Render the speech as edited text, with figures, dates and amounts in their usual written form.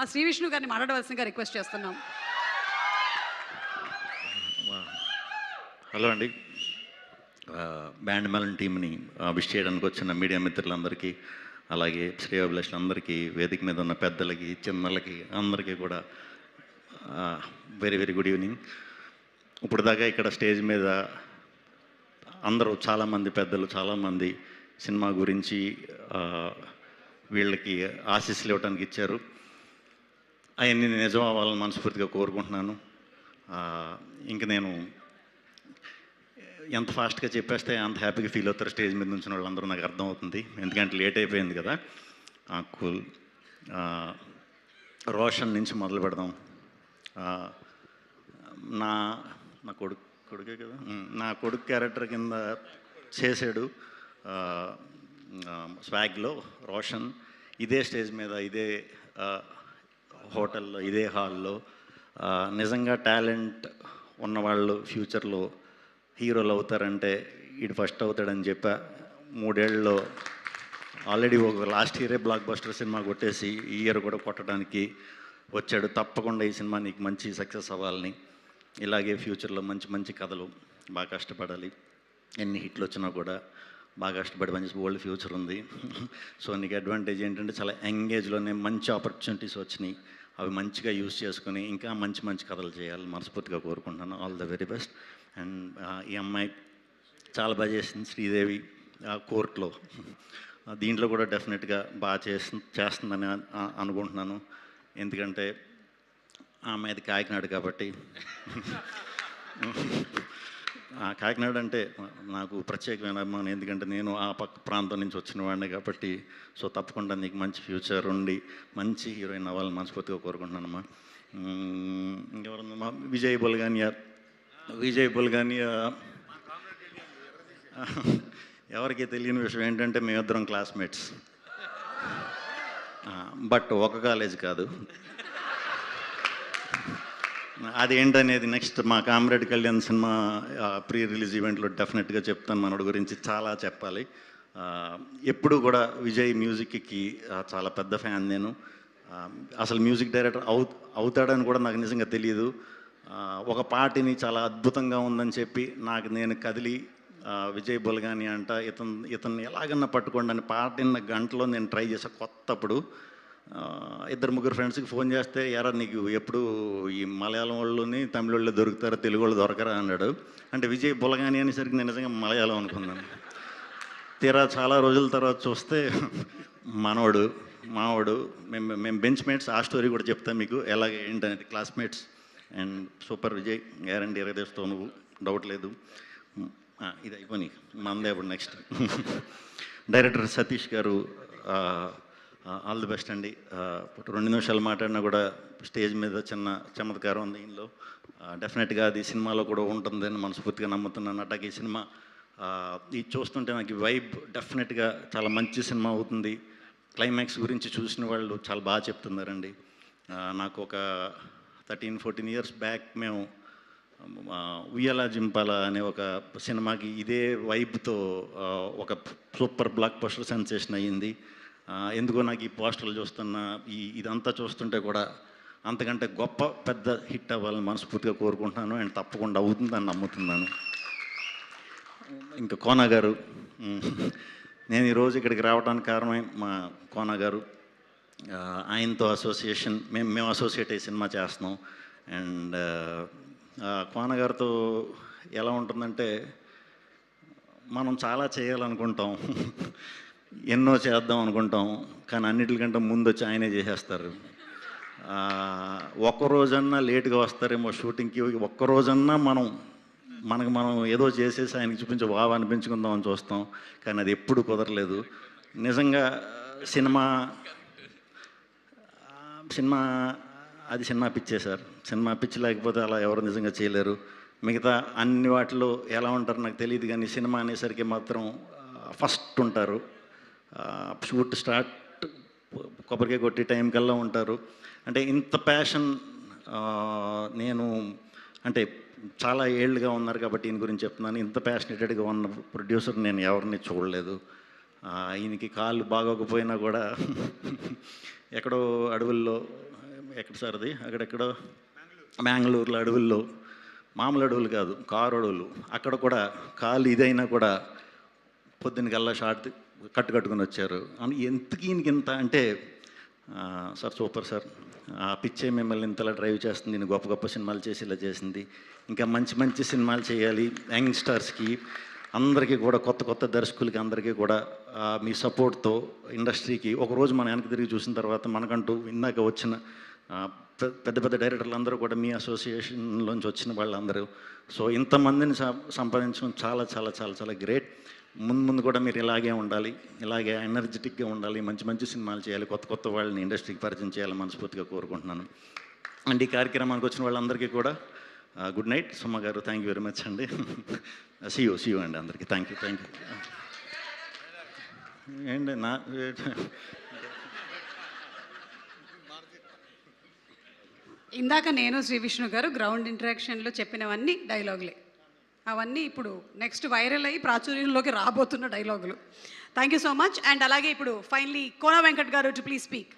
మా శ్రీ విష్ణు గారిని మాట్లాడవలసిందిగా రిక్వెస్ట్ చేస్తున్నాం. హలో అండి, బ్యాండ్ మెలన్ టీమ్ని విష్ చేయడానికి వచ్చిన మీడియా మిత్రులందరికీ, అలాగే శ్రేయోభిలాషులందరికీ, వేదిక మీద ఉన్న పెద్దలకి చిన్నలకి అందరికీ కూడా వెరీ వెరీ గుడ్ ఈవినింగ్. ఇప్పుడు దాకా ఇక్కడ స్టేజ్ మీద అందరూ చాలామంది పెద్దలు చాలామంది సినిమా గురించి వీళ్ళకి ఆశీస్సులు ఇవ్వడానికి ఇచ్చారు. అవన్నీ నిజం అవ్వాలని మనస్ఫూర్తిగా కోరుకుంటున్నాను. ఇంక నేను ఎంత ఫాస్ట్గా చెప్పేస్తే అంత హ్యాపీగా ఫీల్ అవుతారు స్టేజ్ మీద నుంచి వాళ్ళందరూ, నాకు అర్థమవుతుంది. ఎందుకంటే లేట్ అయిపోయింది కదా. కూల్. రోషన్ నుంచి మొదలు పెడదాం. నా నా కొడుకే కదా, నా కొడుకు క్యారెక్టర్ కింద చేశాడు స్వాగ్లో రోషన్. ఇదే స్టేజ్ మీద, ఇదే హోటల్లో, ఇదే హాల్లో నిజంగా టాలెంట్ ఉన్నవాళ్ళు ఫ్యూచర్లో హీరోలు అవుతారంటే వీడు ఫస్ట్ అవుతాడని చెప్పా. 3 ఏళ్ళలో ఆల్రెడీ ఒక లాస్ట్ ఇయరే బ్లాక్ బస్టర్ సినిమా కొట్టేసి ఈ ఇయర్ కూడా కొట్టడానికి వచ్చాడు. తప్పకుండా ఈ సినిమా నీకు మంచి సక్సెస్ అవ్వాలని, ఇలాగే ఫ్యూచర్లో మంచి మంచి కథలు, బాగా కష్టపడాలి. ఎన్ని హిట్లు వచ్చినా కూడా బాగా కష్టపడి మంచి ఓల్డ్ ఫ్యూచర్ ఉంది. సో నీకు అడ్వాంటేజ్ ఏంటంటే చాలా యంగేజ్లోనే మంచి ఆపర్చునిటీస్ వచ్చినాయి. అవి మంచిగా యూజ్ చేసుకుని ఇంకా మంచి మంచి కథలు చేయాలి మనస్ఫూర్తిగా కోరుకుంటున్నాను. All the very best. And ఈ అమ్మాయి చాలా బాగా చేసింది, శ్రీదేవి కోర్టులో. దీంట్లో కూడా డెఫినెట్గా బాగా చేస్తుందని అనుకుంటున్నాను. ఎందుకంటే ఆమె అది కాకినాడ కాబట్టి. కాకినాడ అంటే నాకు ప్రత్యేకమైన అభిమానం, ఎందుకంటే నేను ఆ పక్క ప్రాంతం నుంచి వచ్చిన వాడిని కాబట్టి. సో తప్పకుండా నీకు మంచి ఫ్యూచర్ ఉండి మంచి హీరోయిన్ అవ్వాలని మనస్ఫూర్తిగా కోరుకుంటున్నానమ్మా. ఇంకెవరమ్మా? విజయ్ బుల్గానియా. ఎవరికి తెలియని విషయం ఏంటంటే మేమిద్దరం క్లాస్మేట్స్, బట్ ఒక కాలేజ్ కాదు. అదేంటనేది నెక్స్ట్ మా comrade Kalyan cinema pre release ఈవెంట్లో డెఫినెట్గా చెప్తాను. మనోడి గురించి చాలా చెప్పాలి. ఎప్పుడు కూడా విజయ్ మ్యూజిక్కి చాలా పెద్ద ఫ్యాన్ నేను. అసలు మ్యూజిక్ డైరెక్టర్ అవుతాడని కూడా నాకు నిజంగా తెలియదు. ఒక పాటని చాలా అద్భుతంగా ఉందని చెప్పి నాకు నేను కదిలి విజయ్ బుల్గాని అంట, ఇతన్ని ఎలాగన్నా పట్టుకోండి అని పాటిన గంటలో నేను ట్రై చేసా. కొత్తప్పుడు 2-3 ఫ్రెండ్స్కి ఫోన్ చేస్తే, ఎరా నీకు ఎప్పుడు ఈ మలయాళం వాళ్ళని తమిళ వాళ్ళు దొరుకుతారా, తెలుగు వాళ్ళు దొరకరా అన్నాడు. అంటే విజయ్ బుల్గాని అనేసరికి నేను నిజంగా మలయాళం అనుకున్నాను. తీరా చాలా రోజుల తర్వాత చూస్తే మావాడు మేము బెంచ్ మేట్స్. ఆ స్టోరీ కూడా చెప్తాను మీకు ఎలాగ ఏంటనేది. Classmates and super Vijay, guarantee ఎరగదేస్తావు నువ్వు, డౌట్ లేదు. ఇది అయిపోయి మందే అప్పుడు నెక్స్ట్. డైరెక్టర్ సతీష్ గారు, ఆల్ ది బెస్ట్ అండి. 2 నిమిషాలు మాట్లాడినా కూడా స్టేజ్ మీద చిన్న చమత్కారం ఉంది ఇందులో. డెఫినెట్గా అది సినిమాలో కూడా ఉంటుందని మనస్ఫూర్తిగా నమ్ముతున్నాను. అట్లాగే ఈ సినిమా ఇది చూస్తుంటే నాకు వైబ్ డెఫినెట్గా చాలా మంచి సినిమా అవుతుంది. క్లైమాక్స్ గురించి చూసిన వాళ్ళు చాలా బాగా చెప్తున్నారండి. నాకు ఒక 13-14 ఇయర్స్ బ్యాక్ మేము ఉయ్యాల జింపాల అనే ఒక సినిమాకి ఇదే వైబ్తో ఒక సూపర్ బ్లాక్ బస్టర్ సెన్సేషన్ అయ్యింది. ఎందుకో నాకు ఈ పోస్టర్లు చూస్తున్నా, ఇదంతా చూస్తుంటే కూడా అంతకంటే గొప్ప పెద్ద హిట్ అవ్వాలని మనస్ఫూర్తిగా కోరుకుంటున్నాను. అండ్ తప్పకుండా అవుతుందని నమ్ముతున్నాను. ఇంకా కోన గారు, నేను ఈరోజు ఇక్కడికి రావడానికి కారణమే మా కోన గారు. ఆయనతో అసోసియేషన్, మేము అసోసియేట్ అయ్యి సినిమా చేస్తున్నాం. అండ్ కోన గారితో ఎలా ఉంటుందంటే, మనం చాలా చేయాలనుకుంటాం, ఎన్నో చేద్దాం అనుకుంటాం, కానీ అన్నిటికంటే ముందు వచ్చి ఆయనే చేసేస్తారు. ఒక్కరోజన్నా లేటుగా వస్తారేమో షూటింగ్కి, ఒక్కరోజన్నా మనకు మనం ఏదో చేసేసి ఆయనకి చూపించి బాగా అనిపించుకుందామని చూస్తాం, కానీ అది ఎప్పుడు కుదరలేదు. నిజంగా సినిమా అది సినిమా పిచ్చే సార్. సినిమా పిచ్చి లేకపోతే అలా ఎవరు నిజంగా చేయలేరు. మిగతా అన్ని వాటిలో ఎలా ఉంటారో నాకు తెలియదు, కానీ సినిమా అనేసరికి మాత్రం ఫస్ట్ ఉంటారు. షూట్ స్టార్ట్ కొబ్బరికాయ కొట్టి టైం కల్లా ఉంటారు. అంటే ఇంత ప్యాషన్, నేను అంటే చాలా ఏళ్ళుగా ఉన్నారు కాబట్టి ఈయన గురించి చెప్తున్నాను. ఇంత ప్యాషనేటెడ్గా ఉన్న ప్రొడ్యూసర్ నేను ఎవరిని చూడలేదు. ఈయనకి కాళ్ళు బాగోకపోయినా కూడా ఎక్కడో అడవుల్లో ఎక్కడ సార్ అది అక్కడెక్కడో బెంగళూరులో అడవుల్లో, మామూలు అడవులు కాదు, కారు అడవులు, అక్కడ కూడా కాలు ఇదైనా కూడా పొద్దున్నకల్లా షార్ట్ కట్టుకుని వచ్చారు. అని ఎంతకి ఇంత అంటే సార్ సూపర్ సార్, ఆ పిచ్చే మిమ్మల్ని ఇంతలా డ్రైవ్ చేస్తుంది, నేను గొప్ప గొప్ప సినిమాలు చేసి ఇలా చేసింది, ఇంకా మంచి మంచి సినిమాలు చేయాలి, యంగ్స్టర్స్కి అందరికీ కూడా, కొత్త కొత్త దర్శకులకి అందరికీ కూడా మీ సపోర్ట్తో ఇండస్ట్రీకి ఒకరోజు మనం వెనక్కి తిరిగి చూసిన తర్వాత మనకంటూ ఇందాక వచ్చిన పెద్ద పెద్ద డైరెక్టర్లు అందరూ కూడా మీ అసోసియేషన్లోంచి వచ్చిన వాళ్ళందరూ, సో ఇంతమందిని సంపాదించడం చాలా చాలా చాలా చాలా గ్రేట్. ముందు ముందు కూడా మీరు ఇలాగే ఉండాలి, ఇలాగే ఎనర్జెటిక్గా ఉండాలి, మంచి మంచి సినిమాలు చేయాలి, కొత్త కొత్త వాళ్ళని ఇండస్ట్రీకి పరిచయం చేయాలని మనస్ఫూర్తిగా కోరుకుంటున్నాను. అండ్ ఈ కార్యక్రమానికి వచ్చిన వాళ్ళందరికీ కూడా గుడ్ నైట్. సుమ గారు థ్యాంక్ యూ వెరీ మచ్ అండి. సియూ అండి అందరికీ థ్యాంక్ యూ. ఏంటి నా ఇందాక నేను శ్రీ విష్ణు గారు గ్రౌండ్ ఇంటరాక్షన్లో చెప్పినవన్నీ డైలాగులే, అవన్నీ ఇప్పుడు నెక్స్ట్ వైరల్ అయ్యి ప్రాచుర్యంలోకి రాబోతున్న డైలాగులు. Thank you so much. And అలాగే ఇప్పుడు ఫైనలీ కోన వెంకట్ గారు టు ప్లీజ్ స్పీక్.